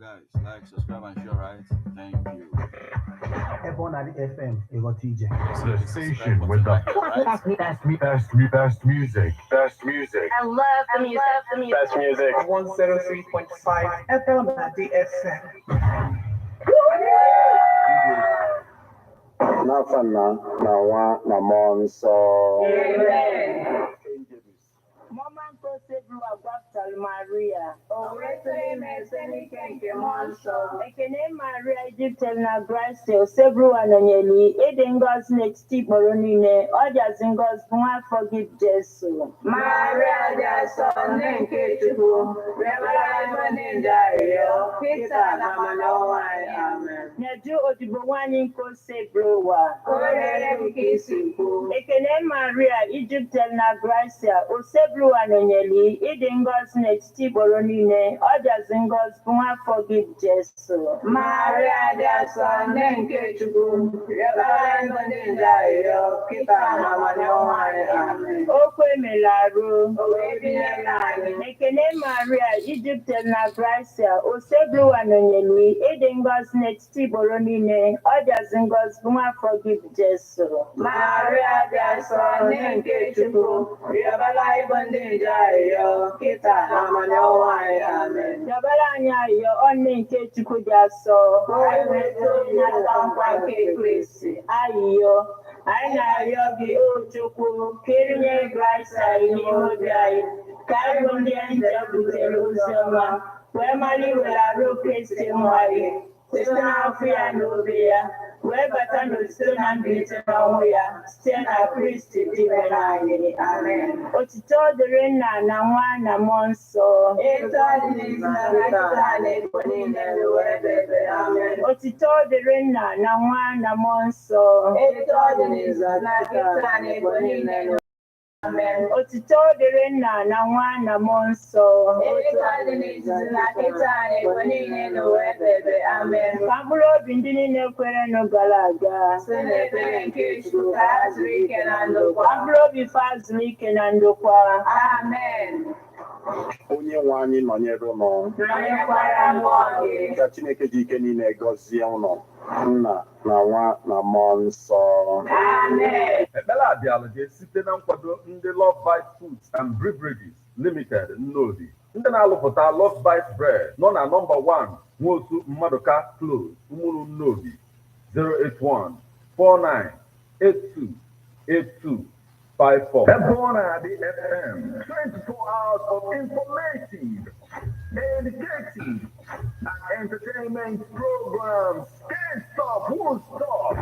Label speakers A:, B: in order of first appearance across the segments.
A: guys. Like, subscribe, and share, right? Thank you.
B: Ebon at the FM, you got TJ.
C: The station with the best music. Best music.
D: I love the music.
C: Best music.
B: 103.5 FM at the FM.
E: Nafana na na monso.
D: Amen. Mama Nkose grew up Baptist Maria. Oretele meseni kenke monso. Ekene Maria Egyptel na Grace Osebru anonyeli. Ede ngozi n'etiti kpọrọ niile. Ọ jazi ngozi nwa forgive Jesu. Maria jaso nenke Chukwu. Rebara mbani ndayo. Pita na manowai. Amen. Neju odibo nwanyị Nkose browa. Korere bukisi kwu. Ekene Maria Egyptel na Grace Osebru anonyeli ịdị ngọzi n'etiti kpọrọ niile ọ jazi ngọzi bụ nwa forgive Jesu. Maria dị asọ nne nke Chukwu rịọbara ndị ndị arịrịọ kịta na amanyọ nwanyị. Amen. Okwu emela arụ o wee binye n'anyị. Ekene Maria Egyptel na Gracia Osebru anonyeli ịdị ngọzi n'etiti kpọrọ niile ọ jazi ngọzi bụ nwa forgive Jesu. Maria dị asọ nne nke Chukwu rịọbara ndị Jayo, kita namanya wai amen. Jabala nyayo onne nke Chukwu dị asọ. Wetu nyata nkwa nke Kristi. Ayiyo, anyị na-arịọ gị o Chukwu, kirinye Grace anyị n'ime obi anyị. Ka anyị bụ ndị anyị butere ozi ọma, wee mali were arụ Kristi nwanyị, site n'afọ ya na obi ya, wee bata n'osite na mbilite n'ọnwụ ya, site na Kristi dịbe anyị. Amen. Otito dịrị Nna na Nwa na Mmụọ Nsọ. Etu ọ dị n'izu na nkịta na ebo niile wee bebe. Amen. Otito dịrị Nna na Nwa na Mmụọ Nsọ. Etu ọ dị n'izu na nkịta na ebo niile. Amen. Otito dịrị Nna na Nwa na Mmụọ Nsọ. Etu ọ dị n'izu na nkịta na ebo niile wee bebe. Amen. Ka mkpụrụ obi ndị niile kwerenụ gara aga site n'ekpere nke Chukwu ka ha zuru ike na ndokwa. Ka mkpụrụ obi fa zuru ike na ndokwa. Amen.
E: Onye nwe anyị nọnyere ụnụ.
D: Nọnyekwara mmụọ gị.
E: Ka Chineke dị ike niile gọzie ụnụ. Nna na Nwa na Mmụọ Nsọ.
D: Amen.
C: Ekpere abịala gị site na nkwado ndị Love Bite Foods and Beverages Limited Nnodi. Ndị na-alụpụta Love Bite Bread nọ na nọmba 1 Nwotu Mmaduka Close, Umuru Nnodi, 081-4982-8254. Ebona the FM, 24 hours of informative, educative, and entertainment programs. Can't stop, won't stop.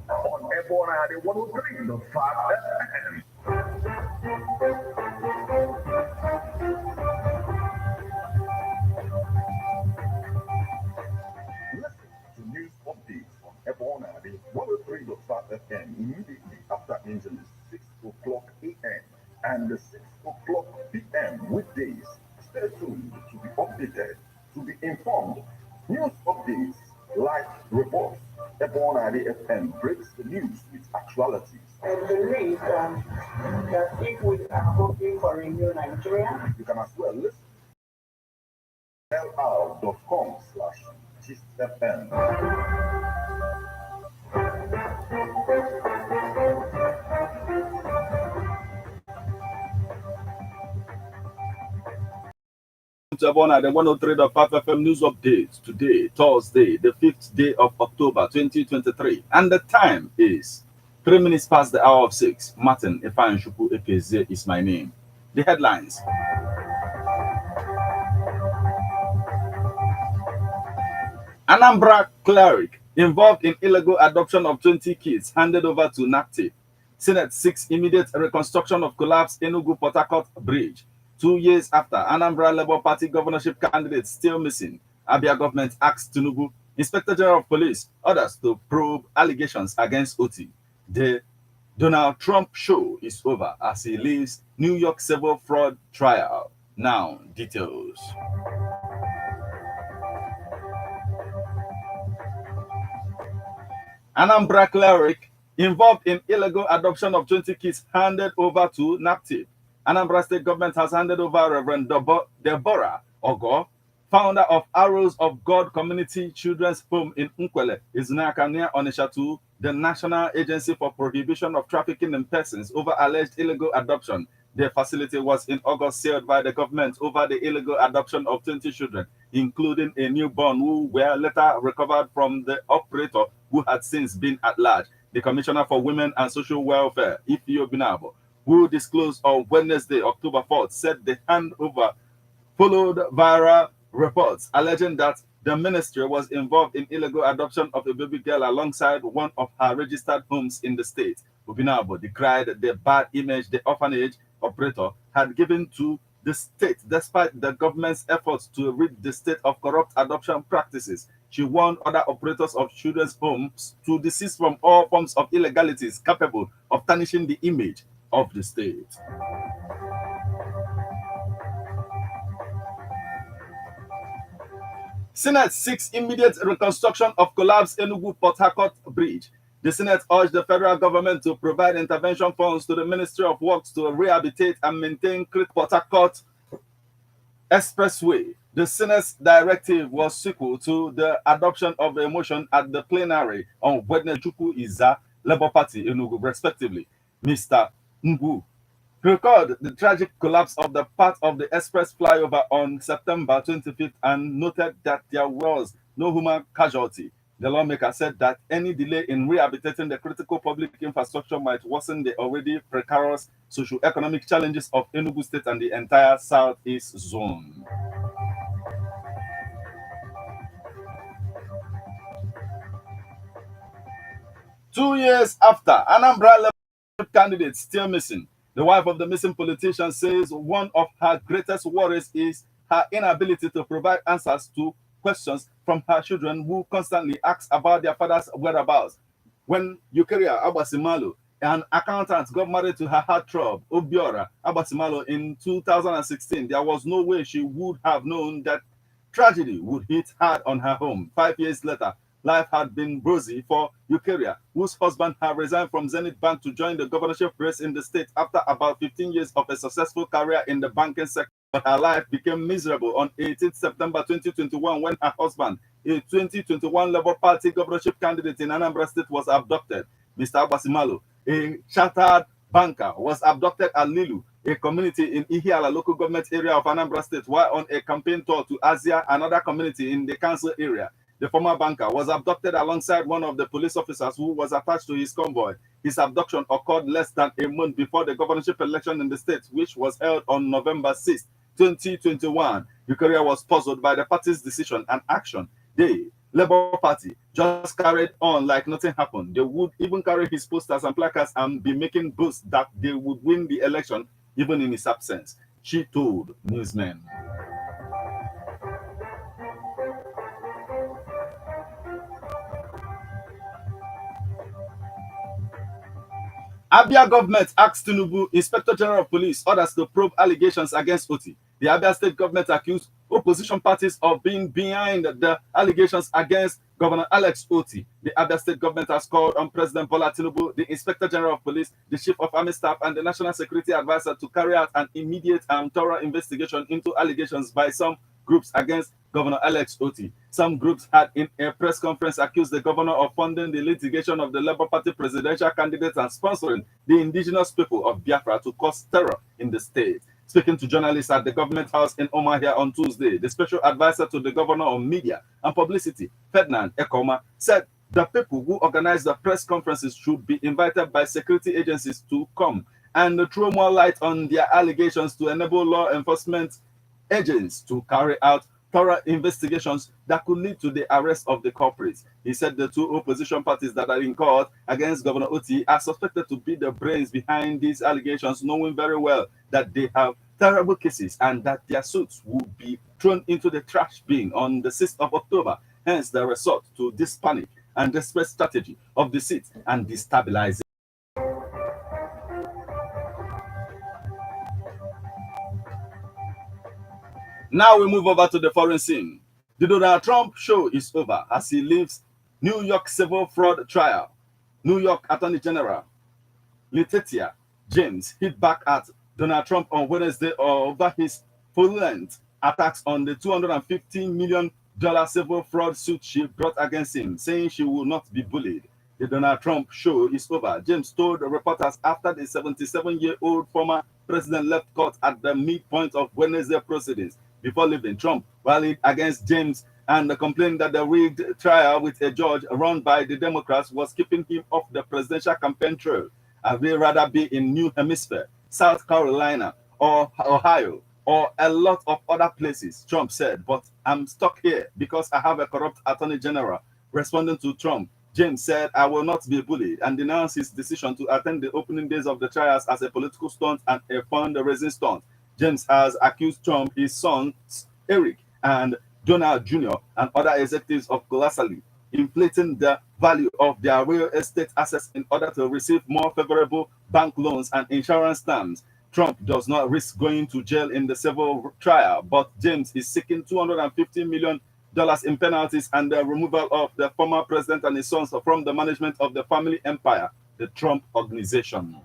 C: On Ebona the 103.5 FM. News updates on Ebona, the 103.5 FM immediately after Angeles, 6 o'clock a.m. and 6 o'clock p.m. weekdays. Stay tuned to be updated, to be informed. News updates, live reports. Ebona, the FM breaks the news with actualities.
D: I believe that if we are hoping for a new Nigeria,
E: You can as well listen to DeltaA.com/GistFM.
A: Ebona, the 103.5 FM news updates today, Thursday, the 5th day of October 2023. And the time is 3 minutes past the hour of 6. Martin Efanshuku Ekeze is my name. The headlines. Anambra cleric involved in illegal adoption of 20 kids handed over to NACTE. Senate seeks immediate reconstruction of collapsed Enugu-Port Harcourt Bridge. 2 years after Anambra Labour Party governorship candidates still missing, Abia government asks Tinubu, Inspector General of Police, orders to probe allegations against Oti. The Donald Trump show is over as he leaves New York civil fraud trial. Now, details. Anambra cleric involved in illegal adoption of 20 kids handed over to NACTE. Anambra State government has handed over Reverend Deborah Ogo founder of Arrows of God Community Children's Home in Nkwele, Izunaka near Onitsha, to the National Agency for Prohibition of Trafficking in Persons over alleged illegal adoption. The facility was in August sealed by the government over the illegal adoption of 20 children, including a newborn who were later recovered from the operator who had since been at large. The Commissioner for Women and Social Welfare, Ifio Binabo, who disclosed on Wednesday, October 4th, said the handover followed viral reports alleging that the ministry was involved in illegal adoption of a baby girl alongside one of her registered homes in the state. Ubinabo decried the bad image the orphanage operator had given to the state despite the government's efforts to rid the state of corrupt adoption practices. She warned other operators of children's homes to desist from all forms of illegalities capable of tarnishing the image of the state. Senate seeks immediate reconstruction of collapsed Enugu-Port Harcourt Bridge. The Senate urged the federal government to provide intervention funds to the Ministry of Works to rehabilitate and maintain Port Harcourt Expressway. The Senate's directive was sequel to the adoption of a motion at the plenary on Wednesday. Chukwu Iza, Labour Party, Enugu, respectively. Mr. Ngu recalled the tragic collapse of the part of the express flyover on September 25th and noted that there was no human casualty. The lawmaker said that any delay in rehabilitating the critical public infrastructure might worsen the already precarious socio-economic challenges of Enugu State and the entire Southeast zone. Two years after, Anambra candidate still missing. The wife of the missing politician says one of her greatest worries is her inability to provide answers to questions from her children who constantly ask about their father's whereabouts. When Eukaria Abasimalo, an accountant, got married to her heartthrob, Obiora Abasimalo, in 2016, there was no way she would have known that tragedy would hit hard on her home. 5 years later, life had been rosy for Eukaria, whose husband had resigned from Zenith Bank to join the governorship race in the state after about 15 years of a successful career in the banking sector. But her life became miserable on 18 September 2021 when her husband, a 2021 Labour Party governorship candidate in Anambra State, was abducted. Mr. Abasimalo, a chartered banker, was abducted at Lilu, a community in Ihiala local government area of Anambra State, while on a campaign tour to Asia, another community in the council area. The former banker was abducted alongside one of the police officers who was attached to his convoy. His abduction occurred less than a month before the governorship election in the state, which was held on November 6, 2021. Eukaria was puzzled by the party's decision and action. The Labour Party just carried on like nothing happened. They would even carry his posters and placards and be making boasts that they would win the election even in his absence, she told newsmen. Abia government asked Tinubu, Inspector General of Police, orders to probe allegations against Oti. The Abia state government accused opposition parties of being behind the allegations against Governor Alex Oti. The Abia state government has called on President Bola Tinubu, the Inspector General of Police, the Chief of Army Staff, and the National Security Advisor to carry out an immediate and thorough investigation into allegations by some groups against Governor Alex Oti. Some groups had, in a press conference, accused the governor of funding the litigation of the Labour Party presidential candidates and sponsoring the indigenous people of Biafra to cause terror in the state. Speaking to journalists at the government house in Omahia on Tuesday, the special advisor to the governor on media and publicity, Ferdinand Ekoma, said the people who organize the press conferences should be invited by security agencies to come and throw more light on their allegations to enable law enforcement agents to carry out thorough investigations that could lead to the arrest of the culprits. He said the two opposition parties that are in court against Governor Oti are suspected to be the brains behind these allegations, knowing very well that they have terrible cases and that their suits will be thrown into the trash bin on the 6th of October. Hence the resort to this panic and desperate strategy of deceit and destabilizing. Now we move over to the foreign scene. The Donald Trump show is over as he leaves New York civil fraud trial. New York Attorney General Letitia James hit back at Donald Trump on Wednesday over his fraudulent attacks on the $250 million civil fraud suit she brought against him, saying she will not be bullied. The Donald Trump show is over, James told the reporters after the 77-year-old former president left court at the midpoint of Wednesday proceedings. Before leaving, Trump rallied against James and complained that the rigged trial with a judge run by the Democrats was keeping him off the presidential campaign trail. I'd rather be in New Hampshire, South Carolina, or Ohio, or a lot of other places, Trump said, but I'm stuck here because I have a corrupt attorney general. Responding to Trump, James said, I will not be bullied, and denounced his decision to attend the opening days of the trials as a political stunt and a fundraising stunt. James has accused Trump, his sons, Eric and Donald Jr., and other executives of colossally inflating the value of their real estate assets in order to receive more favorable bank loans and insurance terms. Trump does not risk going to jail in the civil trial, but James is seeking $250 million in penalties and the removal of the former president and his sons from the management of the family empire, the Trump Organization.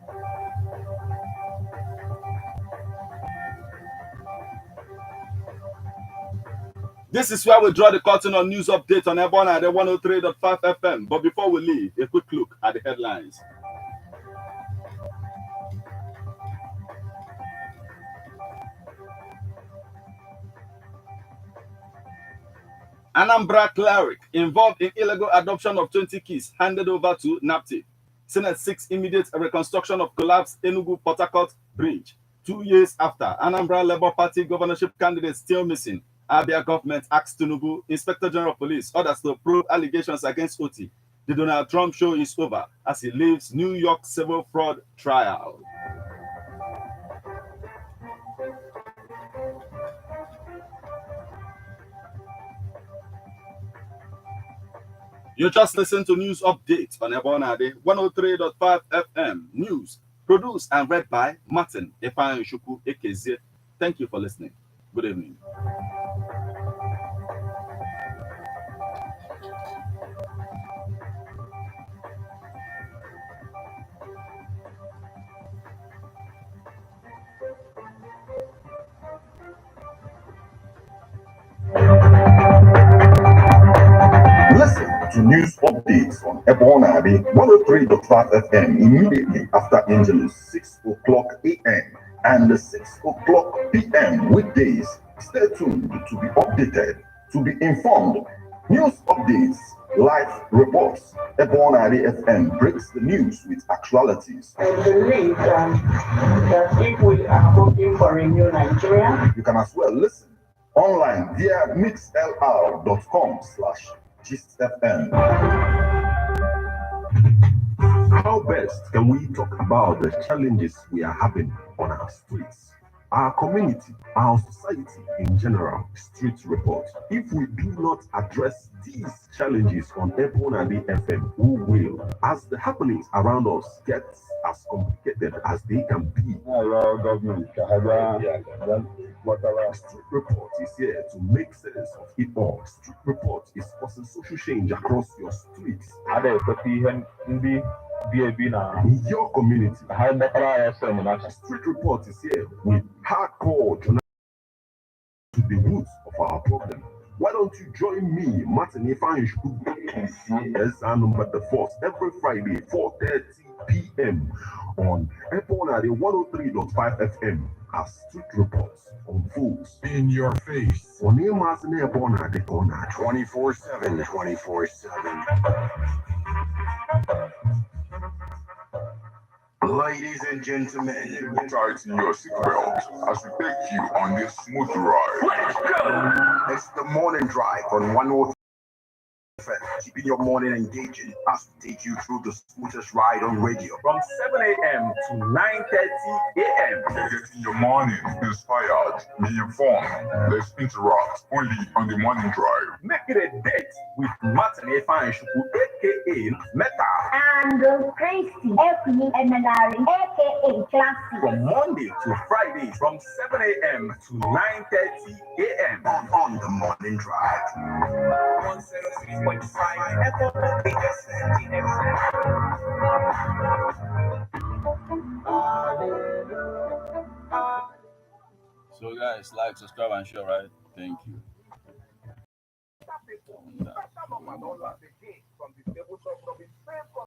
A: This is where we draw the curtain on news update on Ebon at the 103.5 FM. But before we leave, a quick look at the headlines. Anambra cleric involved in illegal adoption of 20 kids handed over to NAPTIP. Senate 6 immediate reconstruction of collapsed Enugu-Port Harcourt Bridge. 2 years after, Anambra Labour Party governorship candidate still missing. Abia government asks Tinubu, Inspector General of Police, orders to probe allegations against Oti. The Donald Trump show is over as he leaves New York civil fraud trial. You just listened to news updates on Ebonade 103.5 FM. News produced and read by Martin Efanyoshuku Ekezie. Thank you for listening. Good evening.
C: Listen to news updates on Ebonade 103.5 FM immediately after Angelus 6 o'clock a.m. and 6 o'clock p.m. weekdays. Stay tuned to be updated, to be informed. News updates, live reports. Ebonade FM breaks the news with actualities.
B: I believe that if we are hoping for a new Nigeria,
C: You can as well listen online via mixlr.com/GistFM.
F: How best can we talk about the challenges we are having on our streets, our community, our society in general? Street report. If we do not address these challenges on Ebonade FM, who will? As the happenings around us get as complicated as they can be, Street Report is here to make sense of it all. Street Report is causing social change across your streets, in your community. Street Report is here with hardcore journalism to the roots of our problem. Why don't you join me, Martin Efanyoshuku, as our number the fourth every Friday, 4:30 p.m. on Ebonade 103.5 FM as Street Reports unfolds in your face. On Martin Ebonade corner 24/7, 24/7.
C: Ladies and gentlemen, tighten your seatbelt as we take you on this smooth ride. Let's go! It's the morning drive on 103. Keeping your morning engaging as we take you through the smoothest ride on radio
G: from 7 a.m. to 9:30 a.m.
C: Getting your morning inspired, be informed. Let's interact only on the morning drive.
G: Make it a date with Martin Efanyoshuku, aka Meta,
D: And Christy F.E.M.N.R. aka Classy.
G: from Monday to Friday from 7 a.m. to 9:30 a.m.
C: On the morning drive.
B: 103.5 FM.
A: So So guys, like, subscribe, and share, right? Thank you.
G: People, better normal dollars again from the tables of